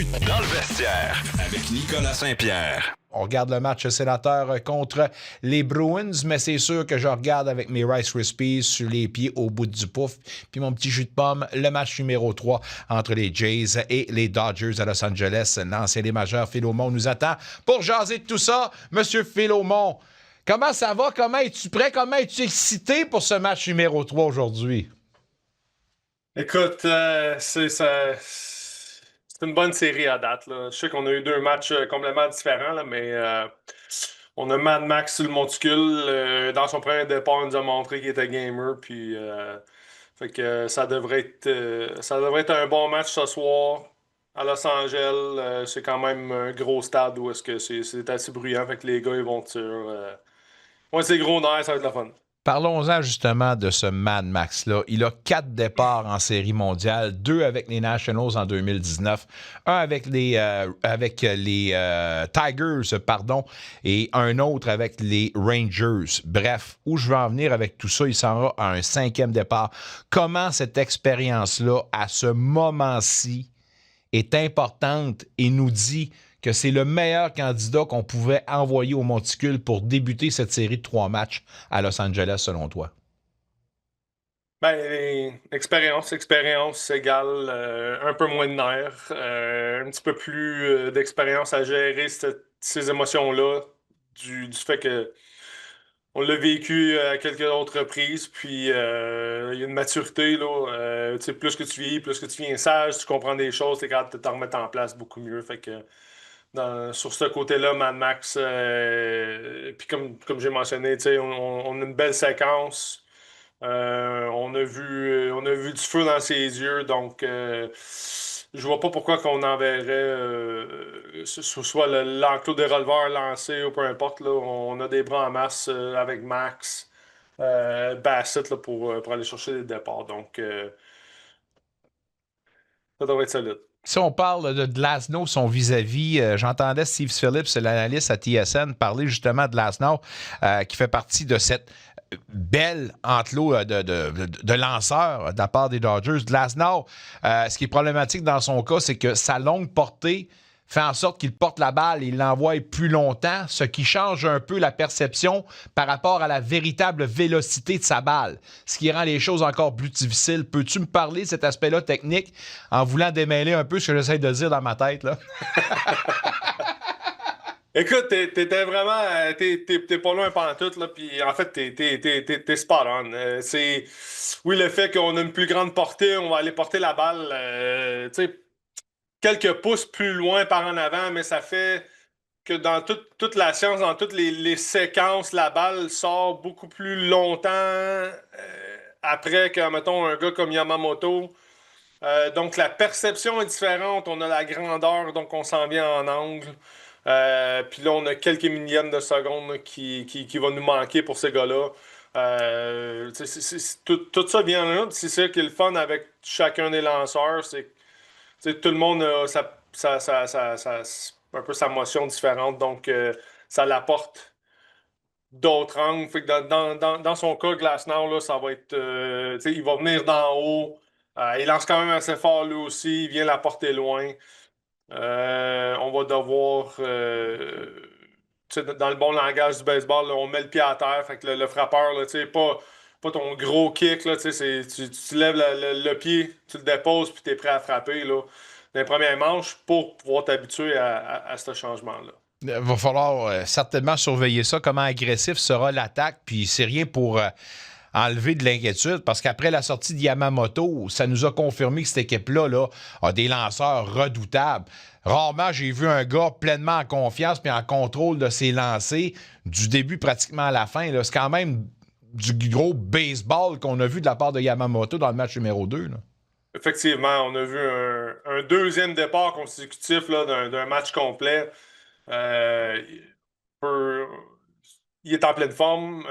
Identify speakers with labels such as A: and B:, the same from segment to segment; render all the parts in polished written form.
A: bienvenue dans le vestiaire avec Nicolas Saint-Pierre.
B: On regarde le match sénateur contre les Bruins, mais c'est sûr que je regarde avec mes Rice Krispies sur les pieds au bout du pouf, puis mon petit jus de pomme, le match numéro 3 entre les Jays et les Dodgers à Los Angeles. L'ancien des majeurs, Philomon, nous attend pour jaser de tout ça. Monsieur Philomon, comment ça va? Comment es-tu prêt? Comment es-tu excité pour ce match numéro 3 aujourd'hui?
C: Écoute, c'est une bonne série à date, là. Je sais qu'on a eu deux matchs complètement différents, là, mais on a Mad Max sur le monticule. Dans son premier départ, il nous a montré qu'il était gamer. Puis, fait que ça devrait être un bon match ce soir à Los Angeles. C'est quand même un gros stade où est-ce que c'est assez bruyant. Fait que les gars, ils vont tirer. Ouais, c'est gros nerfs, ça va être la fun.
B: Parlons-en justement de ce Mad Max-là. Il a 4 départs en série mondiale, 2 avec les Nationals en 2019, un avec les Tigers, pardon, et un autre avec les Rangers. Bref, où je veux en venir avec tout ça, il s'en va à un 5e départ. Comment cette expérience-là, à ce moment-ci, est importante et nous dit que c'est le meilleur candidat qu'on pouvait envoyer au monticule pour débuter cette série de 3 matchs à Los Angeles, selon toi?
C: Ben, expérience égale un peu moins de nerfs, un petit peu plus d'expérience à gérer ces émotions-là, du fait que on l'a vécu à quelques autres reprises, puis il y a une maturité, là. Tu sais, plus que tu vieillis, plus que tu viens sage, tu comprends des choses, t'es capable de t'en remettre en place beaucoup mieux. Fait que sur ce côté-là, Mad Max, puis comme j'ai mentionné, tu sais, on a une belle séquence. On a vu du feu dans ses yeux, donc je vois pas pourquoi qu'on enverrait ce soit l'enclos des releveurs lancé ou peu importe. Là, on a des bras en masse avec Max, Bassett là, pour aller chercher des départs. Donc ça devrait être solide.
B: Si on parle de Glasnow, son vis-à-vis, j'entendais Steve Phillips, l'analyste à TSN, parler justement de Glasnow, qui fait partie de cette belle enclos de lanceurs de la part des Dodgers. Glasnow, ce qui est problématique dans son cas, c'est que sa longue portée fait en sorte qu'il porte la balle et il l'envoie plus longtemps, ce qui change un peu la perception par rapport à la véritable vélocité de sa balle, ce qui rend les choses encore plus difficiles. Peux-tu me parler de cet aspect-là technique en voulant démêler un peu ce que j'essaie de dire dans ma tête, là?
C: Écoute, t'étais vraiment. T'es pas loin pantoute, là. Puis en fait, t'es spot on. Oui, le fait qu'on a une plus grande portée, on va aller porter la balle, tu sais, quelques pouces plus loin par en avant, mais ça fait que dans toute la science, dans toutes les séquences, la balle sort beaucoup plus longtemps après que, mettons, un gars comme Yamamoto. Donc, la perception est différente. On a la grandeur, donc on s'en vient en angle. Puis là, on a quelques millièmes de secondes là, qui va nous manquer pour ces gars-là. Tout ça vient là. C'est ça qui est le fun avec chacun des lanceurs. C'est que tout le monde a un peu sa motion différente. Donc, ça l'apporte d'autres angles. Fait que dans son cas, Glasnow, là, ça va être. Tu sais, il va venir d'en haut. Il lance quand même assez fort lui aussi. Il vient la porter loin. On va devoir. Tu sais, dans le bon langage du baseball, là, on met le pied à terre. Fait que le frappeur, là, tu sais, pas ton gros kick, là, tu sais, tu lèves le pied, tu le déposes, puis tu es prêt à frapper là, dans les premières manches pour pouvoir t'habituer à ce changement-là.
B: Il va falloir certainement surveiller ça, comment agressif sera l'attaque, puis c'est rien pour enlever de l'inquiétude, parce qu'après la sortie de Yamamoto, ça nous a confirmé que cette équipe-là là, a des lanceurs redoutables. Rarement, j'ai vu un gars pleinement en confiance puis en contrôle de ses lancers du début pratiquement à la fin. Là. C'est quand même du gros baseball qu'on a vu de la part de Yamamoto dans le match numéro 2. Là.
C: Effectivement, on a vu un deuxième départ consécutif là, d'un match complet. Il peut- il est en pleine forme.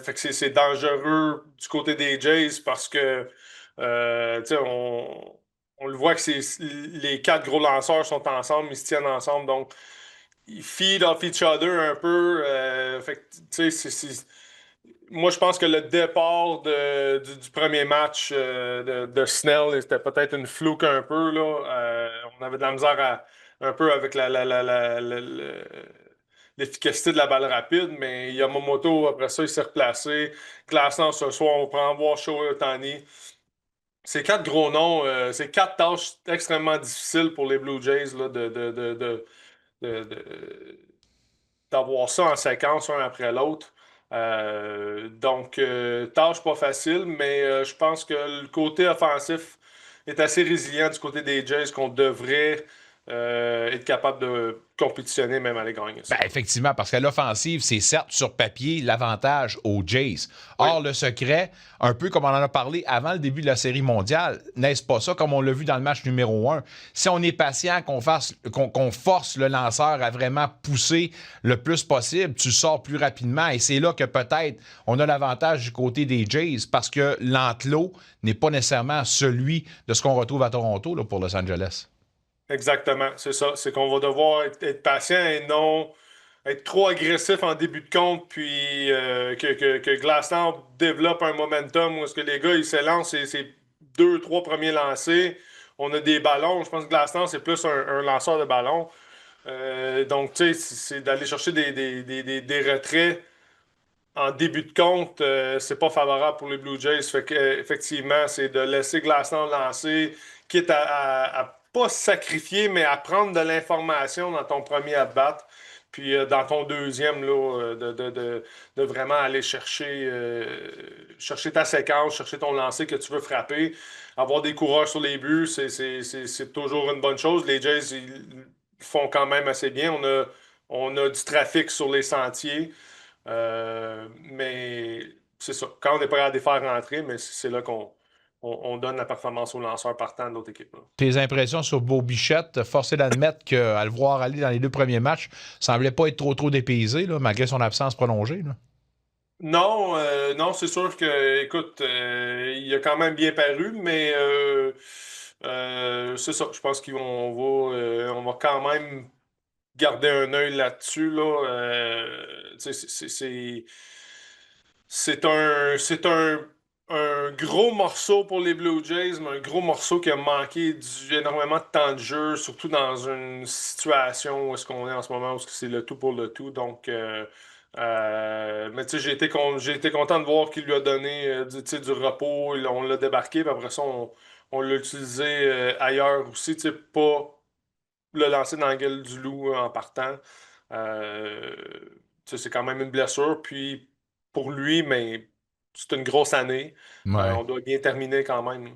C: Fait que c'est dangereux du côté des Jays parce que tu sais, on le voit que les quatre gros lanceurs sont ensemble, ils se tiennent ensemble, donc ils feed off each other un peu. Fait que, tu sais, moi, je pense que le départ du premier match de Snell, c'était peut-être une flouque un peu, là. on avait de la misère un peu avec l'efficacité de la balle rapide, mais Yamamoto, après ça, il s'est replacé. Glassant ce soir, on prend voir Shohei Ohtani. C'est quatre gros noms, c'est quatre tâches extrêmement difficiles pour les Blue Jays là, d'avoir ça en séquence, un après l'autre. Tâche pas facile, mais je pense que le côté offensif est assez résilient du côté des Jays qu'on devrait être capable de compétitionner, même aller gagner ça.
B: Ben, effectivement, parce que l'offensive, c'est certes sur papier l'avantage aux Jays.
C: Oui.
B: Or, le secret, un peu comme on en a parlé avant le début de la Série mondiale, n'est-ce pas ça, comme on l'a vu dans le match numéro 1? Si on est patient, qu'on force le lanceur à vraiment pousser le plus possible, tu sors plus rapidement. Et c'est là que peut-être on a l'avantage du côté des Jays parce que l'enclos n'est pas nécessairement celui de ce qu'on retrouve à Toronto là, pour Los Angeles.
C: Exactement, c'est ça. C'est qu'on va devoir être patient et non être trop agressif en début de compte, puis que Glassland développe un momentum où est-ce que les gars, ils s'élancent ces deux, trois premiers lancers. On a des ballons. Je pense que Glassland, c'est plus un lanceur de ballons. Donc, tu sais, c'est d'aller chercher des retraits en début de compte, c'est pas favorable pour les Blue Jays. Fait que, effectivement, c'est de laisser Glassland lancer, quitte à pas se sacrifier, mais à prendre de l'information dans ton premier at-bat. Puis dans ton deuxième, là, de vraiment aller chercher ta séquence, chercher ton lancer que tu veux frapper. Avoir des coureurs sur les buts, c'est toujours une bonne chose. Les Jays, ils font quand même assez bien. On a du trafic sur les sentiers. Mais c'est ça. Quand on n'est pas capable de les faire rentrer, mais c'est là qu'on donne la performance au lanceur partant de l'autre équipe. Là.
B: Tes impressions sur Beau Bichette, forcé d'admettre qu'à le voir aller dans les 2 premiers matchs, semblait pas être trop dépaysé, là, malgré son absence prolongée. Là.
C: Non, non, c'est sûr que, écoute, il a quand même bien paru, mais c'est ça. Je pense on va quand même garder un œil là-dessus. Là. Tu sais, un gros morceau pour les Blue Jays, mais un gros morceau qui a manqué énormément de temps de jeu, surtout dans une situation où est-ce qu'on est en ce moment, où c'est le tout pour le tout. Donc, mais tu sais, j'ai été content de voir qu'il lui a donné tu sais, du repos. On l'a débarqué, puis après ça, on l'a utilisé ailleurs aussi. Tu sais, pas le lancer dans la gueule du loup en partant. Euh, Tu sais, c'est quand même une blessure. Puis pour lui, mais c'est une grosse année.
B: Ouais.
C: On doit bien terminer quand même.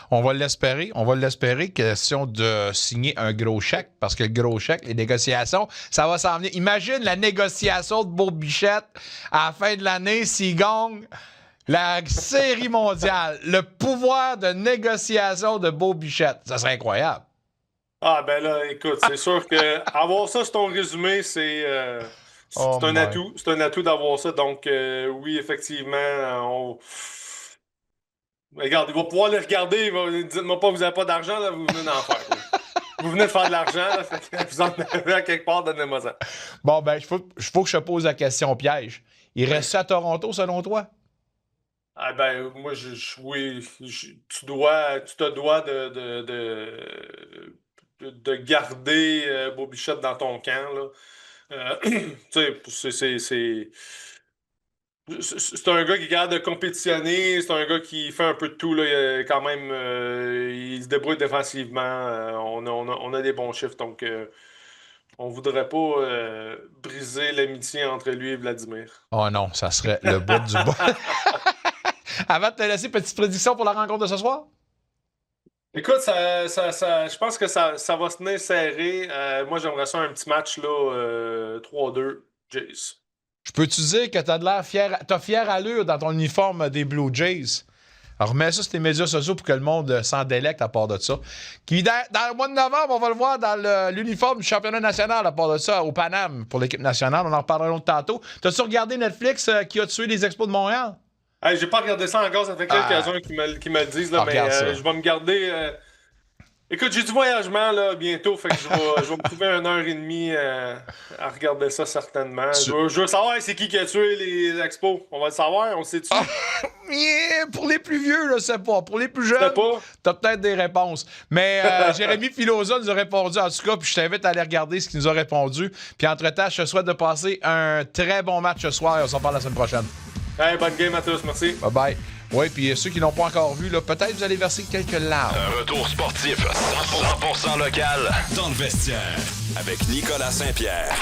B: On va l'espérer. On va l'espérer. Question de signer un gros chèque, parce que le gros chèque, les négociations, ça va s'en venir. Imagine la négociation de Beau Bichette à la fin de l'année s'il gagne la Série mondiale. Le pouvoir de négociation de Beau Bichette. Ça serait incroyable.
C: Ah ben là, écoute, c'est sûr que avoir ça sur ton résumé,
B: Oh
C: c'est un
B: my.
C: atout. C'est un atout d'avoir ça. Donc oui, effectivement, regarde, il va pouvoir les regarder. Dites-moi pas que vous n'avez pas d'argent, là, vous venez d'en faire. Là. Vous venez de faire de l'argent, là, fait que vous en avez à quelque part, donnez-moi ça.
B: Bon, ben, il faut que je te pose la question piège. Il reste à Toronto, selon toi?
C: Ah ben, moi, oui, tu te dois de garder Bobichette dans ton camp, là. Tu sais, c'est un gars qui est capable de compétitionner, c'est un gars qui fait un peu de tout, là. Quand même, il se débrouille défensivement, on a des bons chiffres, donc on voudrait pas briser l'amitié entre lui et Vladimir.
B: Oh non, ça serait le bout du bout. Avant de te laisser, petite prédiction pour la rencontre de ce soir?
C: Écoute, je pense que ça va se tenir serré. Moi, j'aimerais ça un petit match là, 3-2, Jays.
B: Je peux te dire que t'as de l'air fier, t'as fière allure dans ton uniforme des Blue Jays. Alors, remets ça sur tes médias sociaux pour que le monde s'en délecte à part de ça. Dans le mois de novembre, on va le voir dans l'uniforme du championnat national à part de ça, au Paname, pour l'équipe nationale. On en reparlera un autre tantôt. T'as-tu regardé Netflix qui a tué les Expos de Montréal?
C: Hey, j'ai pas regardé ça encore, ça fait quelques-uns qui me le disent, là, mais
B: regarde ça.
C: je vais me garder. Écoute, j'ai du voyagement là, bientôt, fait que je vais me trouver 1h30 à regarder ça certainement. Je veux savoir c'est qui a tué les expos. On va le savoir, on le sait-tu?
B: Yeah, pour les plus vieux, je sais pas. Pour les plus
C: Je sais
B: jeunes,
C: pas.
B: t'as peut-être des réponses. Mais Jérémy Filosa nous a répondu en tout cas, puis je t'invite à aller regarder ce qu'il nous a répondu. Puis entre-temps, je te souhaite de passer un très bon match ce soir et on s'en parle la semaine prochaine.
C: Hey, bonne game à tous, merci.
B: Bye-bye. Oui, puis ceux qui n'ont pas encore vu, là, peut-être vous allez verser quelques larmes.
A: Un retour sportif 100% local dans le vestiaire avec Nicolas Saint-Pierre.